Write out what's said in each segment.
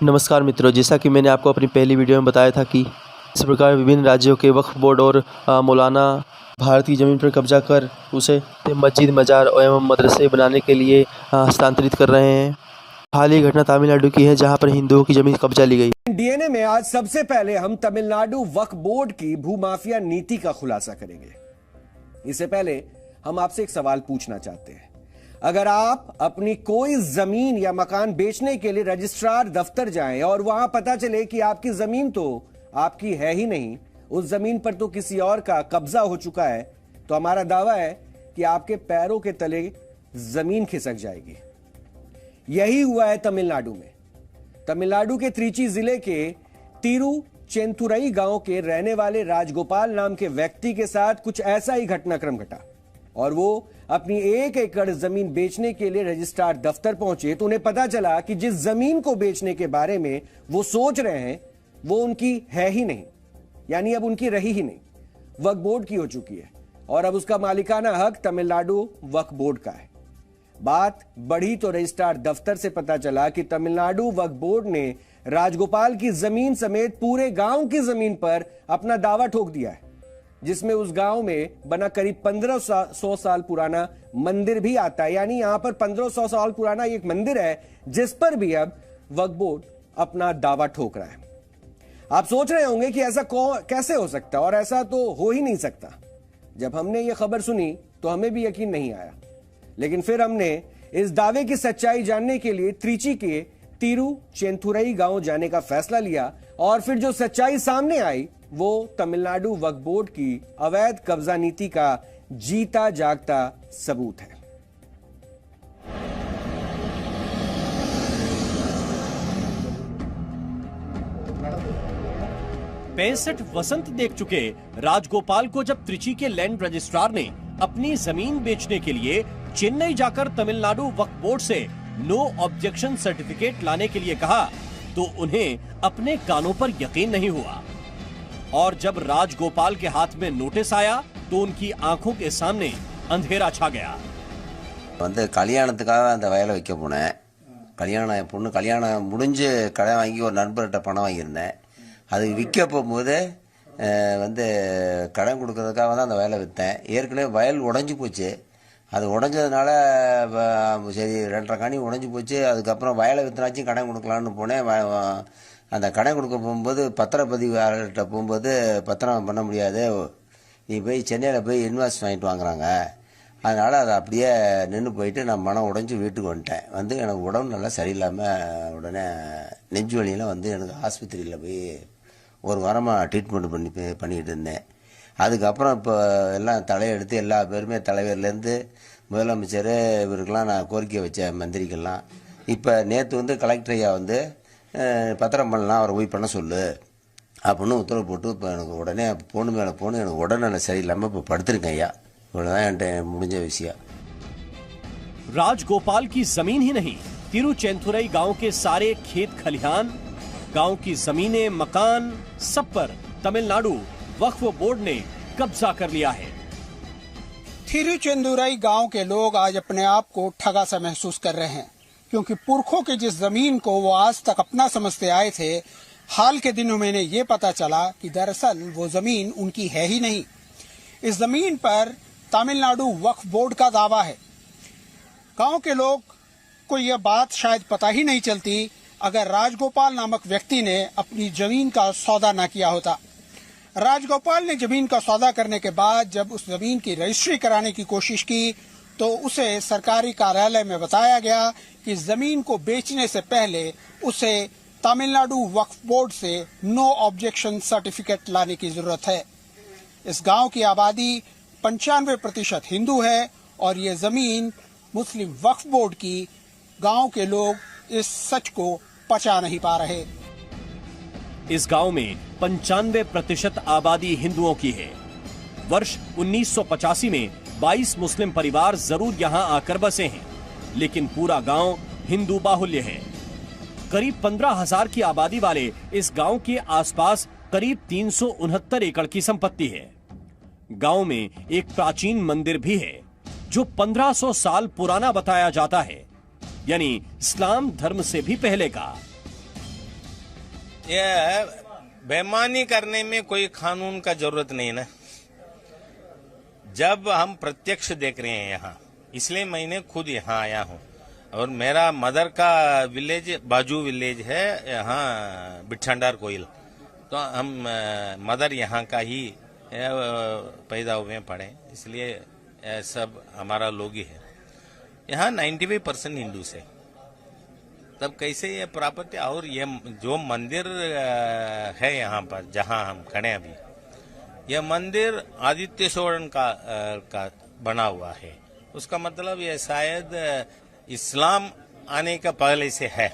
नमस्कार मित्रों, जैसा कि मैंने आपको अपनी पहली वीडियो में बताया था कि इस प्रकार विभिन्न राज्यों के वक्फ बोर्ड और मौलाना भारत की ज़मीन पर कब्जा कर उसे मस्जिद, मजार एवं मदरसे बनाने के लिए हस्तांतरित कर रहे हैं। हाल ही घटना तमिलनाडु की है, जहां पर हिंदुओं की ज़मीन कब्जा ली गई। डीएनए में आज सबसे पहले हम तमिलनाडु वक्फ बोर्ड की भूमाफिया नीति का खुलासा करेंगे। इससे पहले हम आपसे एक सवाल पूछना चाहते हैं। अगर आप अपनी कोई जमीन या मकान बेचने के लिए रजिस्ट्रार दफ्तर जाएं और वहां पता चले कि आपकी जमीन तो आपकी है ही नहीं, उस जमीन पर तो किसी और का कब्जा हो चुका है, तो हमारा दावा है कि आपके पैरों के तले जमीन खिसक जाएगी। यही हुआ है तमिलनाडु में। तमिलनाडु के त्रिची जिले के तिरुचेंथुरई गांव के रहने वाले राजगोपाल नाम के व्यक्ति के साथ कुछ ऐसा ही घटनाक्रम घटा और वो अपनी 1 एकड़ जमीन बेचने के लिए रजिस्ट्रार दफ्तर पहुंचे तो उन्हें पता चला कि जिस जमीन को बेचने के बारे में वो सोच रहे हैं वो उनकी है ही नहीं, यानी अब उनकी रही ही नहीं, वक्फ बोर्ड की हो चुकी है और अब उसका मालिकाना हक तमिलनाडु वक्फ बोर्ड का है। बात बढ़ी तो रजिस्ट्रार दफ्तर से पता चला कि तमिलनाडु वक्फ बोर्ड ने राजगोपाल की जमीन समेत पूरे गांव की जमीन पर अपना दावा ठोक दिया है, जिसमें उस गांव में बना करीब 1500 साल पुराना मंदिर भी आता है। यानी यहां पर 1500 साल पुराना एक मंदिर है जिस पर भी अब वक्फ बोर्ड अपना दावा ठोक रहा है। आप सोच रहे होंगे कि ऐसा कैसे हो सकता है, और ऐसा तो हो ही नहीं सकता। जब हमने ये खबर सुनी तो हमें भी यकीन नहीं आया, लेकिन फिर हमने इस दावे की सच्चाई जानने के लिए त्रिची के तिरुचेंथुरई गांव जाने का फैसला लिया और फिर जो सच्चाई सामने आई वो तमिलनाडु वक्फ बोर्ड की अवैध कब्जा नीति का जीता जागता सबूत है। पैंसठ वसंत देख चुके राजगोपाल को जब त्रिची के लैंड रजिस्ट्रार ने अपनी जमीन बेचने के लिए चेन्नई जाकर तमिलनाडु वक्फ बोर्ड से नो ऑब्जेक्शन सर्टिफिकेट लाने के लिए कहा तो उन्हें अपने कानों पर यकीन नहीं हुआ और जब राजगोपाल के हाथ में नोटिस आया तो उनकी आंखों के सामने अंधेरा छा गया। கல்யாணத்துக்காக அந்த வயலை வைக்க போனேன். கல்யாணம் முடிஞ்சு கடை வாங்கி ஒரு நண்பர்கிட்ட பணம் வாங்கியிருந்தேன். அது விற்க போகும்போது கடன் கொடுக்கறதுக்காக தான் அந்த வயலை விற்றேன். ஏற்கனவே வயல் உடைஞ்சு போச்சு. அது உடைஞ்சதுனால சரி 2.5 கனி உடைஞ்சு போச்சு. அதுக்கப்புறம் வயலை விற்றனாச்சும் கடன் கொடுக்கலான்னு போனேன். அந்த கடன் கொடுக்க போகும்போது பத்திரப்பதிவாளர்கிட்ட போகும்போது பத்திரம் பண்ண முடியாது, நீ போய் சென்னையில் போய் இன்வாய்ஸ் வாங்கிட்டு வாங்குறாங்க, அதனால் அதை அப்படியே நின்று போயிட்டு நான் மனம் உடைஞ்சு வீட்டுக்கு வந்துட்டேன். எனக்கு உடம்பு நல்லா சரியில்லாமல் உடனே நெஞ்சு வலியில் எனக்கு ஆஸ்பத்திரியில் போய் ஒரு வாரமாக ட்ரீட்மெண்ட் பண்ணிக்கிட்டு இருந்தேன். அதுக்கப்புறம் இப்போ எல்லாம் தலையெடுத்து எல்லா பேருமே தலைவர்லேருந்து முதலமைச்சர் இவருக்கெல்லாம் நான் கோரிக்கை வச்சேன், மந்திரிக்கெல்லாம். இப்போ நேற்று கலெக்டர் ஐயா பத்திரம் பண்ணலாம், அவரை போய் பண்ண சொல்லு அப்படின்னு உத்தரவு போட்டு இப்போ எனக்கு உடனே போன மேலே போன எனக்கு உடனே சரியில்லாமல் இப்போ படுத்திருக்கேன் ஐயா. இவ்வளோதான் என்கிட்ட முடிஞ்ச விஷயம்। राजगोपाल की जमीन ही नहीं, तिरुचेंथुरई गांव के सारे खेत खलिहान, गांव की जमीनें, मकान, सब पर तमिलनाडु वक्फ बोर्ड ने कब्जा कर लिया है। तिरुचेंदुरई गांव के लोग आज अपने आप को ठगा सा महसूस कर रहे हैं, क्योंकि पुरखों की जिस जमीन को वो आज तक अपना समझते आए थे, हाल के दिनों में ये पता चला कि दरअसल वो जमीन उनकी है ही नहीं। इस जमीन पर तमिलनाडु वक्फ बोर्ड का दावा है। गांव के लोग को यह बात शायद पता ही नहीं चलती अगर राजगोपाल नामक व्यक्ति ने अपनी जमीन का सौदा न किया होता। राजगोपाल ने जमीन का सौदा करने के बाद जब उस जमीन की रजिस्ट्री कराने की कोशिश की तो उसे सरकारी कार्यालय में बताया गया कि जमीन को बेचने से पहले उसे तमिलनाडु वक्फ बोर्ड से नो ऑब्जेक्शन सर्टिफिकेट लाने की जरूरत है। इस गांव की आबादी 95% हिंदू है और ये जमीन मुस्लिम वक्फ बोर्ड की। गांव के लोग इस सच को पचा नहीं पा रहे। इस गांव में 95% आबादी हिंदुओं की है। वर्ष 1985 में 22 मुस्लिम परिवार जरूर यहां आकर बसे हैं, लेकिन पूरा गांव हिंदू बाहुल्य है। करीब 15,000 की आबादी वाले इस गांव के आसपास करीब 369 एकड़ की संपत्ति है। गांव में एक प्राचीन मंदिर भी है जो 1500 साल पुराना बताया जाता है, यानी इस्लाम धर्म से भी पहले का। ये बेईमानी करने में कोई कानून का जरूरत नहीं ना। जब हम प्रत्यक्ष देख रहे हैं यहाँ, इसलिए मैंने खुद यहाँ आया हूँ। और मेरा मदर का विलेज बाजू विलेज है यहाँ बिठंडार कोयल, तो हम मदर यहाँ का ही पैदा हुए पड़े, इसलिए सब हमारा लोग ही है। यहाँ 95% हिंदू से, तब कैसे ये प्रॉपर्टी और ये जो मंदिर है यहाँ पर जहाँ हम खड़े हैं अभी, यह मंदिर आदित्य सोलन का बना हुआ है। उसका मतलब ये शायद इस्लाम आने का पहले से है।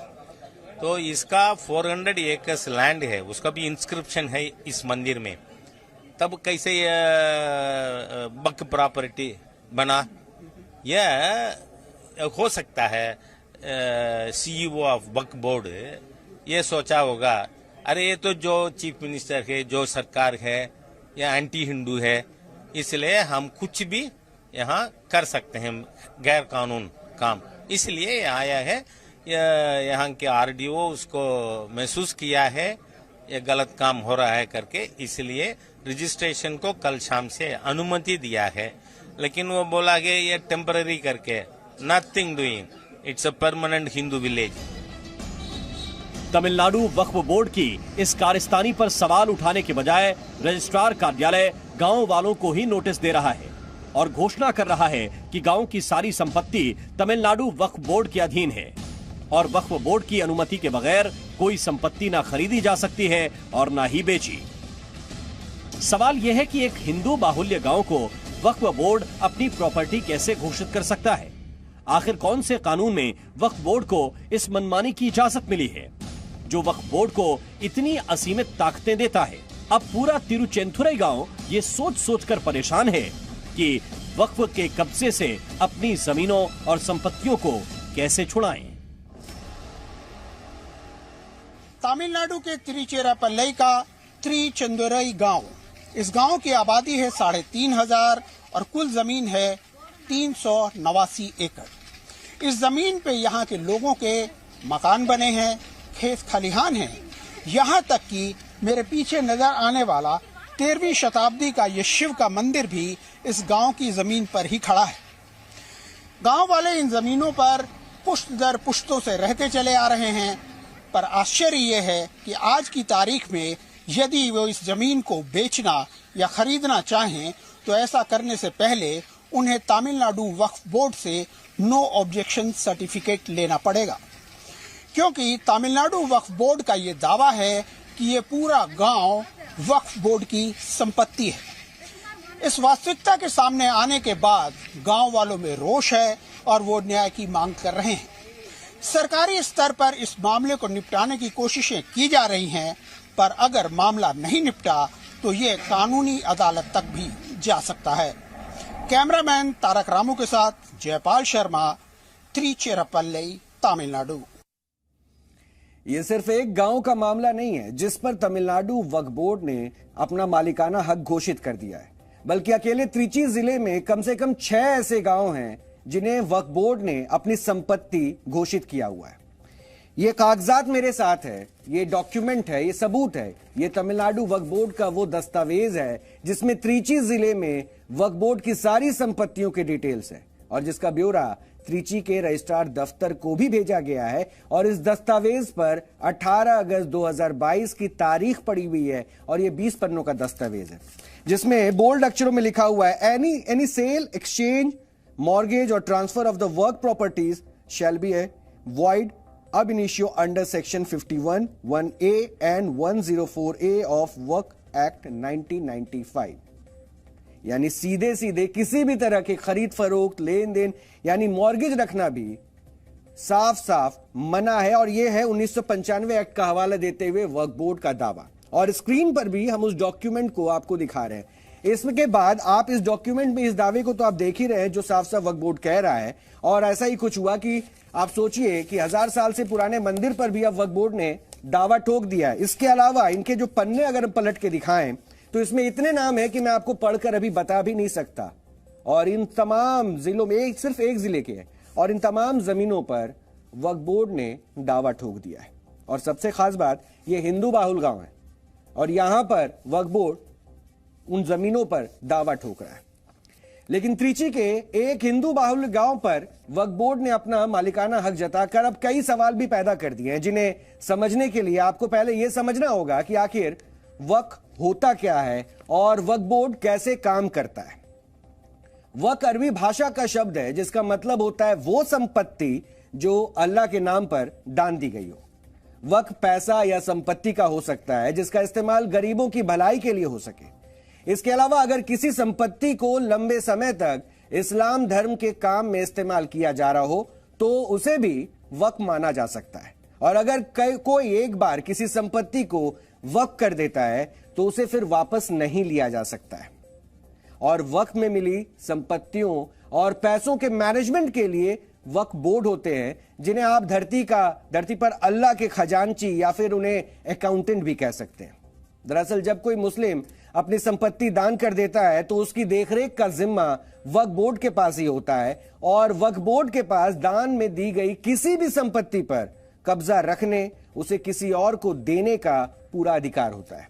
तो इसका 400 एकर्स लैंड है, उसका भी इंस्क्रिप्शन है इस मंदिर में। तब कैसे ये वक्फ प्रॉपर्टी बना? यह हो सकता है CEO ऑफ वक्फ बोर्ड ये सोचा होगा, अरे ये तो जो चीफ मिनिस्टर है, जो सरकार है, या एंटी हिंदू है, इसलिए हम कुछ भी यहाँ कर सकते हैं गैर कानून काम, इसलिए आया है। यहाँ के RDO उसको महसूस किया है ये गलत काम हो रहा है करके, इसलिए रजिस्ट्रेशन को कल शाम से अनुमति दिया है। लेकिन वो बोला कि ये टेम्पररी करके, nothing doing, it's a permanent Hindu village. Tamil Nadu Waqf board की इस कारस्तानी पर सवाल उठाने के बजाय रजिस्ट्रार कार्यालय गांव वालों को ही नोटिस दे रहा है और घोषणा कर रहा है कि गांव की सारी संपत्ति तमिलनाडु वक्फ बोर्ड के अधीन है और वक्फ बोर्ड की अनुमति के बगैर कोई संपत्ति ना खरीदी जा सकती है और ना ही बेची। सवाल यह है कि एक हिंदू बाहुल्य गांव को वक्फ बोर्ड अपनी प्रॉपर्टी कैसे घोषित कर सकता है? आखिर कौन से कानून में वक्फ बोर्ड को इस मनमानी की इजाजत मिली है जो वक्फ बोर्ड को इतनी असीमित ताकतें देता है? अब पूरा तिरुचेंथुरई गांव ये सोच सोचकर परेशान है कि वक्फ के कब्जे से अपनी जमीनों और संपत्तियों को कैसे छुड़ाएं। तमिलनाडु के तिरुचिरापल्ली का तिरुचेंदुरई गांव, इस गांव की आबादी है 3,500 और कुल जमीन है 389 एकड़। इस जमीन पे यहाँ के लोगों के मकान बने हैं, खेत खलिहान हैं, यहाँ तक कि मेरे पीछे नजर आने वाला 13वीं शताब्दी का ये शिव का मंदिर भी इस गांव की जमीन पर ही खड़ा है। गांव वाले इन जमीनों पर पुश्त दर पुश्तों से रहते चले आ रहे हैं, पर आश्चर्य ये है कि आज की तारीख में यदि वो इस जमीन को बेचना या खरीदना चाहें तो ऐसा करने से पहले उन्हें तमिलनाडु वक्फ बोर्ड से नो ऑब्जेक्शन सर्टिफिकेट लेना पड़ेगा, क्योंकि तमिलनाडु वक्फ बोर्ड का ये दावा है कि ये पूरा गांव वक्फ बोर्ड की संपत्ति है। इस वास्तविकता के सामने आने के बाद गांव वालों में रोष है और वो न्याय की मांग कर रहे हैं। सरकारी स्तर पर इस मामले को निपटाने की कोशिशें की जा रही हैं, पर अगर मामला नहीं निपटा तो ये कानूनी अदालत तक भी जा सकता है। कैमरामैन तारक रामू के साथ जयपाल शर्मा, तिरुचिरापल्ली, तमिलनाडु। ये सिर्फ एक गांव का मामला नहीं है जिस पर तमिलनाडु वक्फ बोर्ड ने अपना मालिकाना हक घोषित कर दिया है, बल्कि अकेले त्रिची जिले में कम से कम 6 ऐसे गांव हैं जिन्हें वक्फ बोर्ड ने अपनी संपत्ति घोषित किया हुआ है। ये कागजात मेरे साथ है, ये डॉक्यूमेंट है, ये सबूत है। ये तमिलनाडु वक्फ बोर्ड का वो दस्तावेज है जिसमें त्रिची जिले में वक्फ बोर्ड की सारी संपत्तियों के डिटेल्स है और जिसका ब्यौरा त्रिची के रजिस्ट्रार दफ्तर को भी भेजा गया है। और इस दस्तावेज पर 18 अगस्त 2022 की तारीख पड़ी हुई है और ये 20 पन्नों का दस्तावेज है जिसमें बोल्ड अक्षरों में लिखा हुआ है, एनी सेल, एक्सचेंज, मॉर्गेज और transfer of the work properties shall be A void ab initio under section 51, 1A and 104A of Work Act 1995। यानी सीधे सीधे किसी भी तरह के खरीद फरोख्त, लेन देन यानी मॉर्गेज रखना भी साफ साफ मना है। और यह है 1995 एक्ट का हवाला देते हुए वक्फ बोर्ड का दावा। और स्क्रीन पर भी हम उस डॉक्यूमेंट को आपको दिखा रहे हैं। इसके बाद आप इस डॉक्यूमेंट में इस दावे को तो आप देख ही रहे हैं जो साफ साफ वक्फ बोर्ड कह रहा है। और ऐसा ही कुछ हुआ कि आप सोचिए कि 1000 साल से पुराने मंदिर पर भी अब वक्फ बोर्ड ने दावा ठोक दिया है। इसके अलावा इनके जो पन्ने अगर पलट के दिखाएं तो इसमें इतने नाम है कि मैं आपको पढ़कर अभी बता भी नहीं सकता। और इन तमाम जिलों में, सिर्फ एक जिले के हैं, और इन तमाम जमीनों पर वक्फ बोर्ड ने दावा ठोक दिया है। और सबसे खास बात, ये हिंदू बाहुल गांव है और यहां पर वक्फ बोर्ड उन जमीनों पर दावा ठोक रहा है। लेकिन त्रिची के एक हिंदू बाहुल गांव पर वक्फ बोर्ड ने अपना मालिकाना हक जताकर अब कई सवाल भी पैदा कर दिए हैं, जिन्हें समझने के लिए आपको पहले यह समझना होगा कि आखिर वक्फ होता क्या है और वक्फ बोर्ड कैसे काम करता है। वक्फ अरबी भाषा का शब्द है जिसका मतलब होता है वो संपत्ति जो अल्लाह के नाम पर दान दी गई हो। वक्फ पैसा या संपत्ति का हो सकता है जिसका इस्तेमाल गरीबों की भलाई के लिए हो सके। इसके अलावा अगर किसी संपत्ति को लंबे समय तक इस्लाम धर्म के काम में इस्तेमाल किया जा रहा हो तो उसे भी वक्फ माना जा सकता है। और अगर कोई एक बार किसी संपत्ति को वक्फ कर देता है तो उसे फिर वापस नहीं लिया जा सकता है। और वक्फ में मिली संपत्तियों और पैसों के मैनेजमेंट के लिए वक्फ बोर्ड होते हैं, जिन्हें आप धरती पर अल्लाह के खजांची या फिर उन्हें अकाउंटेंट भी कह सकते हैं। दरअसल जब कोई मुस्लिम अपनी संपत्ति दान कर देता है तो उसकी देखरेख का जिम्मा वक्फ बोर्ड के पास ही होता है और वक्फ बोर्ड के पास दान में दी गई किसी भी संपत्ति पर कब्जा रखने, उसे किसी और को देने का पूरा अधिकार होता है।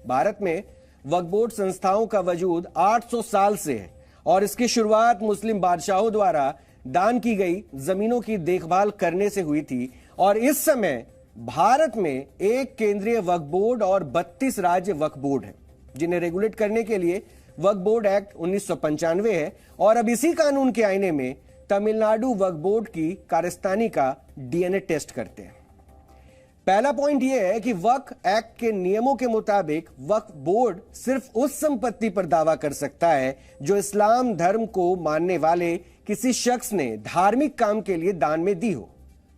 भारत में वक्फ बोर्ड संस्थाओं का वजूद 800 साल से है और इसकी शुरुआत मुस्लिम बादशाहों द्वारा दान की गई जमीनों की देखभाल करने से हुई थी। और इस समय भारत में एक केंद्रीय वक्फ बोर्ड और 32 राज्य वक्फ बोर्ड हैं, जिन्हें रेगुलेट करने के लिए वक्फ बोर्ड एक्ट 1995 है। और अब इसी कानून के आईने में तमिलनाडु वक्फ बोर्ड की कारस्तानी का डीएनए टेस्ट करते हैं। पहला पॉइंट यह है कि वक्फ एक्ट के नियमों के मुताबिक वक्फ बोर्ड सिर्फ उस संपत्ति पर दावा कर सकता है जो इस्लाम धर्म को मानने वाले किसी शख्स ने धार्मिक काम के लिए दान में दी हो।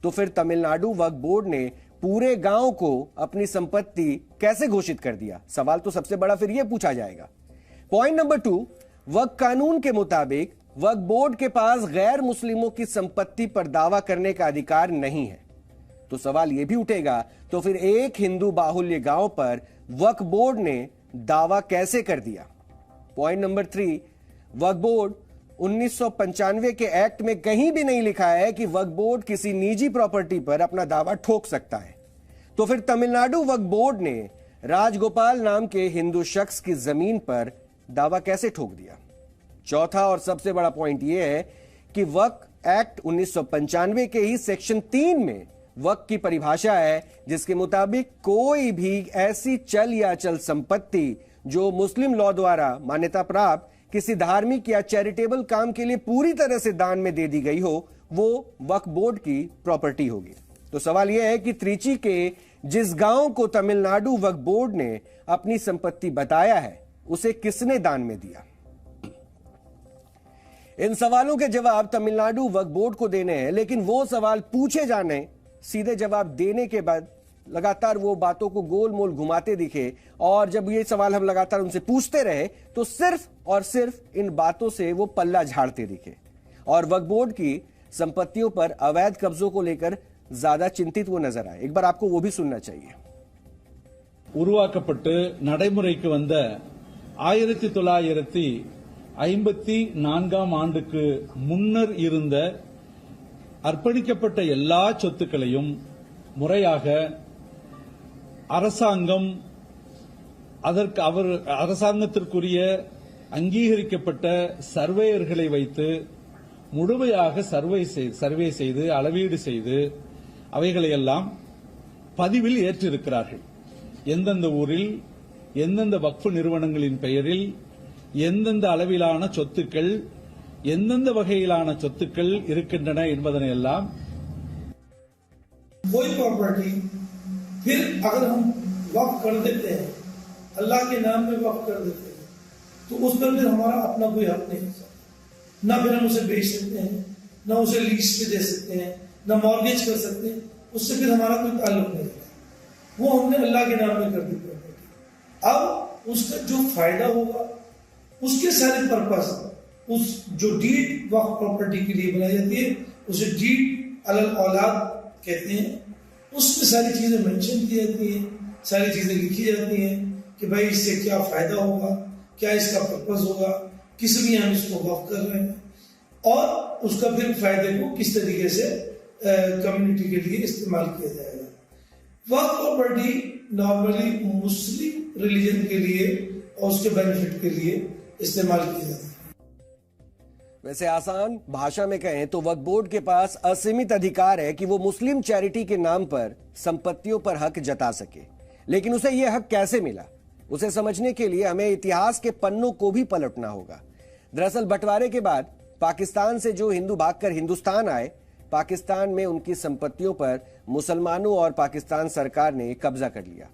तो फिर तमिलनाडु वक्फ बोर्ड ने पूरे गांव को अपनी संपत्ति कैसे घोषित कर दिया? सवाल तो सबसे बड़ा फिर यह पूछा जाएगा। पॉइंट नंबर 2, वक्फ कानून के मुताबिक वक्फ बोर्ड के पास गैर मुस्लिमों की संपत्ति पर दावा करने का अधिकार नहीं है। तो सवाल यह भी उठेगा, तो फिर एक हिंदू बाहुल्य गांव पर वक्फ बोर्ड ने दावा कैसे कर दिया? पॉइंट नंबर 3, वक्फ बोर्ड 1995 के एक्ट में कहीं भी नहीं लिखा है कि वक्फ बोर्ड किसी निजी प्रॉपर्टी पर अपना दावा ठोक सकता है। तो फिर तमिलनाडु वक्फ बोर्ड ने राजगोपाल नाम के हिंदू शख्स की जमीन पर दावा कैसे ठोक दिया? चौथा और सबसे बड़ा पॉइंट यह है कि वक्फ एक्ट 1995 के ही सेक्शन 3 में वक्फ की परिभाषा है, जिसके मुताबिक कोई भी ऐसी चल या अचल संपत्ति जो मुस्लिम लॉ द्वारा मान्यता प्राप्त किसी धार्मिक या चैरिटेबल काम के लिए पूरी तरह से दान में दे दी गई हो, वो वक्फ बोर्ड की प्रॉपर्टी होगी। तो सवाल यह है कि त्रिची के जिस गांव को तमिलनाडु वक्फ बोर्ड ने अपनी संपत्ति बताया है, उसे किसने दान में दिया? इन सवालों के जवाब तमिलनाडु वक्फ बोर्ड को देने हैं, लेकिन वो सवाल पूछे जाने, सीधे जवाब देने के बाद लगातार वो बातों को गोल मोल घुमाते दिखे। और जब ये सवाल हम लगातार उनसे पूछते रहे तो सिर्फ और सिर्फ इन बातों से वो पल्ला झाड़ते दिखे और वक्फ बोर्ड की संपत्तियों पर अवैध कब्जों को लेकर ज्यादा चिंतित वो नजर आए। एक बार आपको वो भी सुनना चाहिए। உருவாக்கப்பட்டு நடைமுறைக்கு வந்த 1954 ஆண்டுக்கு முன்னர் இருந்த அர்ப்பணிக்கப்பட்ட எல்லா சொத்துக்களையும் முறையாக அரசாங்கம் அரசாங்கத்திற்குரிய அங்கீகரிக்கப்பட்ட சர்வேயர்களை வைத்து முழுமையாக சர்வே செய்து அளவீடு செய்து அவைகளையெல்லாம் பதிவில் ஏற்றிருக்கிறார்கள். எந்தெந்த ஊரில் எந்தெந்த வக்ஃப் நிறுவனங்களின் பெயரில் எந்தெந்த அளவிலான சொத்துக்கள் எந்தெந்த வகையிலான சொத்துக்கள் இருக்கின்றன என்பதனை எல்லாம் कोई प्रॉपर्टी फिर अगर हम वक्फ कर देते हैं, अल्लाह के नाम में वक्फ कर देते हैं, तो उस पर फिर हमारा अपना कोई हक नहीं हो सकता। ना फिर हम उसे बेच सकते हैं, ना उसे लीज पे दे सकते हैं, ना मॉर्गेज कर सकते हैं, उससे फिर हमारा कोई ताल्लुक नहीं रहता। वो हमने अल्लाह के नाम में कर दी प्रॉपर्टी। अब उसका जो फायदा होगा, उसके सारे पर्पस, उस जो डीड वक्फ प्रॉपर्टी के लिए बनाई जाती है, उसे डीड अलल औलाद कहते हैं। उसमें सारी चीजें मेंशन की जाती हैं, सारी चीजें लिखी जाती हैं कि भाई इससे क्या फायदा होगा, क्या इसका पर्पस होगा, किस लिए हम इसको वक्फ कर रहे हैं और उसका फिर फायदे को किस तरीके से कम्युनिटी के लिए इस्तेमाल किया जाएगा। वक्फ प्रॉपर्टी नॉर्मली मुस्लिम रिलीजन के लिए और उसके बेनिफिट के लिए इस्तेमाल किया जाता है। वैसे आसान भाषा में कहें तो वक्फ बोर्ड के पास असीमित अधिकार है कि वो मुस्लिम चैरिटी के नाम पर संपत्तियों पर हक जता सके। लेकिन उसे यह हक कैसे मिला, उसे समझने के लिए हमें इतिहास के पन्नों को भी पलटना होगा। दरअसल बंटवारे के बाद पाकिस्तान से जो हिंदू भागकर हिंदुस्तान आए, पाकिस्तान में उनकी संपत्तियों पर मुसलमानों और पाकिस्तान सरकार ने कब्जा कर लिया।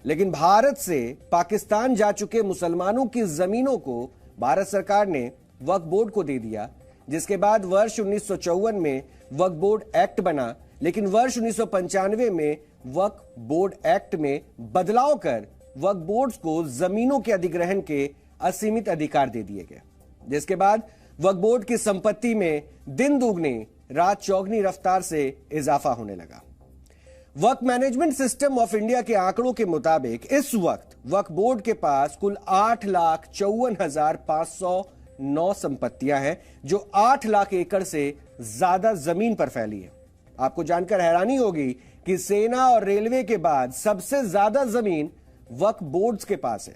लेकिन भारत से पाकिस्तान जा चुके मुसलमानों की जमीनों को भारत सरकार ने वक्फ बोर्ड को दे दिया, जिसके बाद वर्ष 1954 में वक्फ बोर्ड एक्ट बना। लेकिन वर्ष 1995 में वक्फ बोर्ड एक्ट में बदलाव कर वक्फ बोर्ड्स को जमीनों के अधिग्रहण के असीमित अधिकार दे दिए गए, जिसके बाद वक्फ बोर्ड की संपत्ति में दिन दुगनी रात चौगनी रफ्तार से इजाफा होने लगा। वक्फ मैनेजमेंट सिस्टम ऑफ इंडिया के आंकड़ों के मुताबिक इस वक्त वक्फ बोर्ड के पास कुल 8,54,509 संपत्तियां हैं, जो 8 लाख एकड़ से ज्यादा जमीन पर फैली है। आपको जानकर हैरानी होगी कि सेना और रेलवे के बाद सबसे ज्यादा जमीन वक्फ बोर्ड्स के पास है,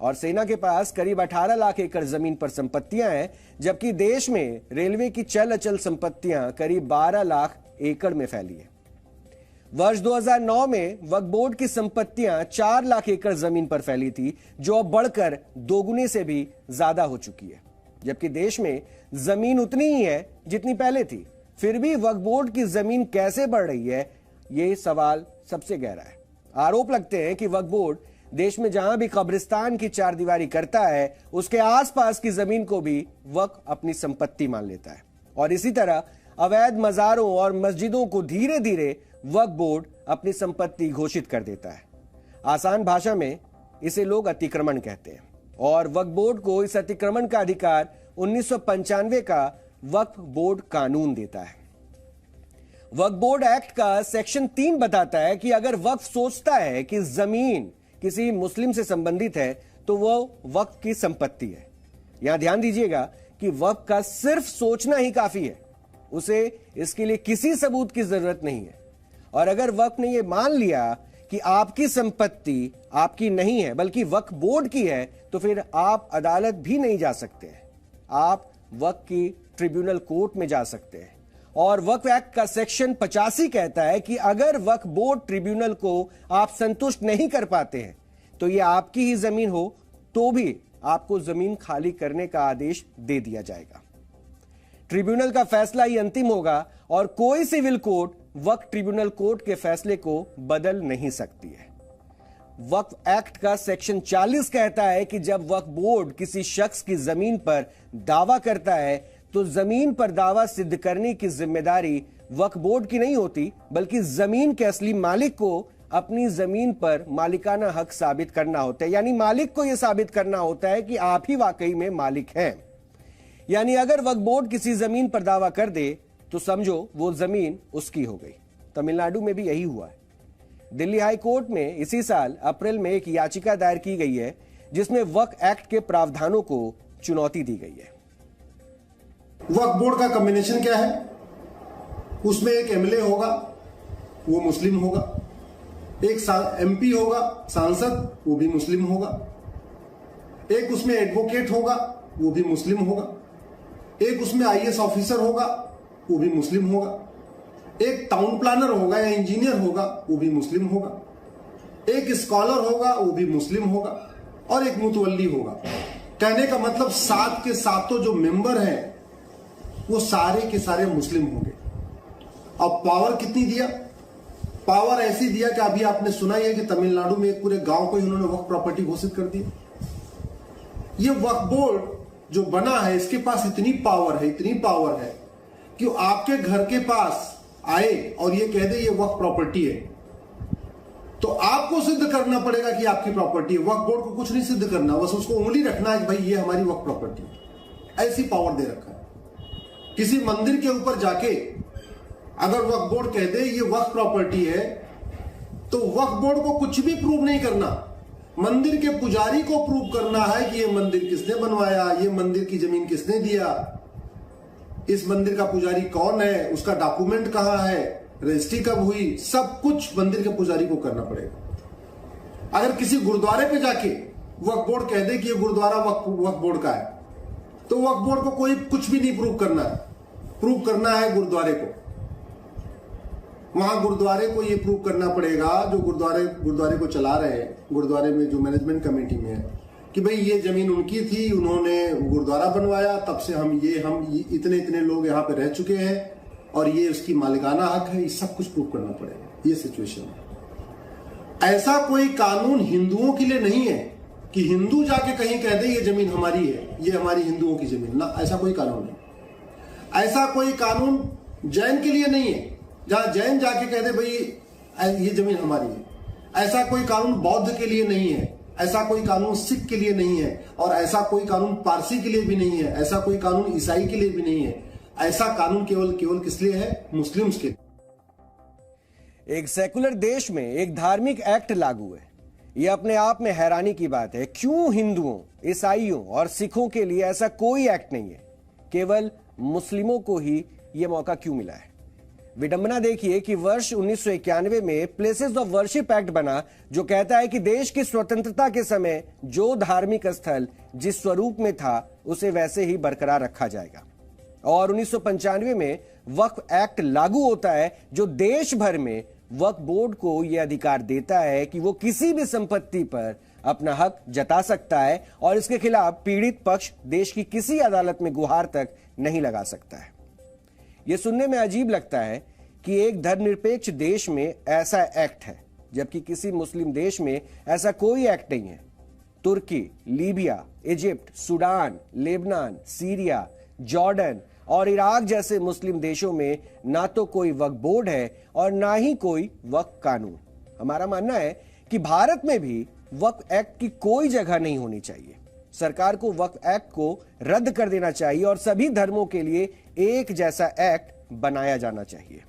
और सेना के पास करीब 18 लाख एकड़ जमीन पर संपत्तियां हैं, जबकि देश में रेलवे की चल अचल संपत्तियां करीब 12 लाख एकड़ में फैली है। वर्ष 2009 में वक्फ बोर्ड की संपत्तियां 4 लाख एकड़ जमीन पर फैली थी, जो अब बढ़कर दोगुने से भी ज्यादा हो चुकी है। जबकि देश में जमीन उतनी ही है जितनी पहले थी, फिर भी वक्फ बोर्ड की जमीन कैसे बढ़ रही है, यह सवाल सबसे गहरा है। आरोप लगते हैं कि वक्फ बोर्ड देश में जहां भी कब्रिस्तान की चारदीवारी करता है, उसके आसपास की जमीन को भी वक्फ अपनी संपत्ति मान लेता है, और इसी तरह अवैध मजारों और मस्जिदों को धीरे धीरे वक्फ बोर्ड अपनी संपत्ति घोषित कर देता है। आसान भाषा में इसे लोग अतिक्रमण कहते हैं, और वक्फ बोर्ड को इस अतिक्रमण का अधिकार 1995 का वक्फ बोर्ड कानून देता है। वक्फ बोर्ड एक्ट का सेक्शन 3 बताता है कि अगर वक्फ सोचता है कि जमीन किसी मुस्लिम से संबंधित है तो वह वक्फ की संपत्ति है। यहां ध्यान दीजिएगा कि वक्फ का सिर्फ सोचना ही काफी है, उसे इसके लिए किसी सबूत की जरूरत नहीं है। और अगर वक्फ ने यह मान लिया कि आपकी संपत्ति आपकी नहीं है बल्कि वक्फ बोर्ड की है, तो फिर आप अदालत भी नहीं जा सकते हैं, आप वक्फ की ट्रिब्यूनल कोर्ट में जा सकते हैं। और वक्फ एक्ट का सेक्शन 85 कहता है कि अगर वक्फ बोर्ड ट्रिब्यूनल को आप संतुष्ट नहीं कर पाते हैं, तो यह आपकी ही जमीन हो तो भी आपको जमीन खाली करने का आदेश दे दिया जाएगा। ट्रिब्यूनल का फैसला ही अंतिम होगा, और कोई सिविल कोर्ट वक्फ ट्रिब्यूनल कोर्ट के फैसले को बदल नहीं सकती है। वक्फ एक्ट का सेक्शन 40 कहता है कि जब वक्फ बोर्ड किसी शख्स की जमीन पर दावा करता है, तो जमीन पर दावा सिद्ध करने की जिम्मेदारी वक्फ बोर्ड की नहीं होती, बल्कि जमीन के असली मालिक को अपनी जमीन पर मालिकाना हक साबित करना होता है। यानी मालिक को यह साबित करना होता है कि आप ही वाकई में मालिक हैं। यानी अगर वक्फ बोर्ड किसी जमीन पर दावा कर दे तो समझो वो जमीन उसकी हो गई। तमिलनाडु में भी यही हुआ है। दिल्ली हाई कोर्ट में इसी साल अप्रैल में एक याचिका दायर की गई है, जिसमें वक्फ एक्ट के प्रावधानों को चुनौती दी गई है। वक्फ बोर्ड का कॉम्बिनेशन क्या है? उसमें एक एमएलए होगा, वो मुस्लिम होगा, एक एमपी होगा सांसद, वो भी मुस्लिम होगा, एक उसमें एडवोकेट होगा, वो भी मुस्लिम होगा, एक उसमें आईएएस ऑफिसर होगा, वो भी मुस्लिम होगा, एक टाउन प्लानर होगा या इंजीनियर होगा, वो भी मुस्लिम होगा, एक स्कॉलर होगा, वो भी मुस्लिम होगा, और एक मुतवल्ली होगा। कहने का मतलब 7 के 7 जो मेंबर हैं वो सारे के सारे मुस्लिम होंगे। अब पावर कितनी दिया? पावर ऐसी दिया कि अभी आपने सुना ही है कि तमिलनाडु में एक पूरे गांव को ही उन्होंने वक्फ प्रॉपर्टी घोषित कर दिया। ये वक्फ बोर्ड जो बना है, इसके पास इतनी पावर है कि आपके घर के पास आए और ये कह दे ये वक्फ प्रॉपर्टी है, तो आपको सिद्ध करना पड़ेगा कि आपकी प्रॉपर्टी है। वक्फ बोर्ड को कुछ नहीं सिद्ध करना, बस उसको उंगली रखना है कि भाई ये हमारी वक्फ प्रॉपर्टी है। ऐसी पावर दे रखा है। किसी मंदिर के ऊपर जाके अगर वक्फ बोर्ड कह दे ये वक्फ प्रॉपर्टी है, तो वक्फ बोर्ड को कुछ भी प्रूव नहीं करना, मंदिर के पुजारी को प्रूव करना है कि ये मंदिर किसने बनवाया, ये मंदिर की जमीन किसने दिया, इस मंदिर का पुजारी कौन है, उसका डॉक्यूमेंट कहां है, रजिस्ट्री कब हुई, सब कुछ मंदिर के पुजारी को करना पड़ेगा। अगर किसी गुरुद्वारे पे जाके वक्फ बोर्ड कह दे कि ये गुरुद्वारा वक्फ बोर्ड का है, तो वक्फ बोर्ड को कोई कुछ भी नहीं प्रूव करना है, प्रूव करना है गुरुद्वारे को। वहां गुरुद्वारे को ये प्रूव करना पड़ेगा, जो गुरुद्वारे को चला रहे हैं, गुरुद्वारे में जो मैनेजमेंट कमेटी में है, कि भाई ये जमीन उनकी थी, उन्होंने गुरुद्वारा बनवाया, तब से हम इतने लोग यहाँ पे रह चुके हैं और ये उसकी मालिकाना हक है। ये सब कुछ प्रूव करना पड़ेगा। ये सिचुएशन है। ऐसा कोई कानून हिंदुओं के लिए नहीं है कि हिंदू जाके कहीं कह दे ये जमीन हमारी है, ये हमारी हिंदुओं की जमीन ना, ऐसा कोई कानून नहीं। ऐसा कोई कानून जैन के लिए नहीं है, जहां जैन जाके कह दे भाई ये जमीन हमारी है। ऐसा कोई कानून बौद्ध के लिए नहीं है, ऐसा कोई कानून सिख के लिए नहीं है, और ऐसा कोई कानून पारसी के लिए भी नहीं है, ऐसा कोई कानून ईसाई के लिए भी नहीं है। ऐसा कानून केवल किस लिए है? मुस्लिम्स के लिए। एक सेकुलर देश में एक धार्मिक एक्ट लागू है, यह अपने आप में हैरानी की बात है। क्यों हिंदुओं, ईसाइयों और सिखों के लिए ऐसा कोई एक्ट नहीं है, केवल मुस्लिमों को ही यह मौका क्यों मिला है? विडंबना देखिए कि वर्ष 1991 में प्लेसेस ऑफ वर्शिप एक्ट बना, जो कहता है कि देश की स्वतंत्रता के समय जो धार्मिक स्थल जिस स्वरूप में था उसे वैसे ही बरकरार रखा जाएगा। और 1995 में वक्फ एक्ट लागू होता है, जो देश भर में वक्फ बोर्ड को यह अधिकार देता है कि वो किसी भी संपत्ति पर अपना हक जता सकता है और इसके खिलाफ पीड़ित पक्ष देश की किसी अदालत में गुहार तक नहीं लगा सकता है। यह सुनने में अजीब लगता है कि एक धर्मनिरपेक्ष देश में ऐसा एक्ट है, जबकि किसी मुस्लिम देश में ऐसा कोई एक्ट नहीं है। Turkey, Libya, Egypt, Sudan, Lebanon, Syria, Jordan और इराक जैसे मुस्लिम देशों में ना तो कोई वक्फ बोर्ड है और ना ही कोई वक्फ कानून। हमारा मानना है कि भारत में भी वक्फ एक्ट की कोई जगह नहीं होनी चाहिए। सरकार को वक्फ एक्ट को रद्द कर देना चाहिए और सभी धर्मों के लिए एक जैसा एक्ट बनाया जाना चाहिए।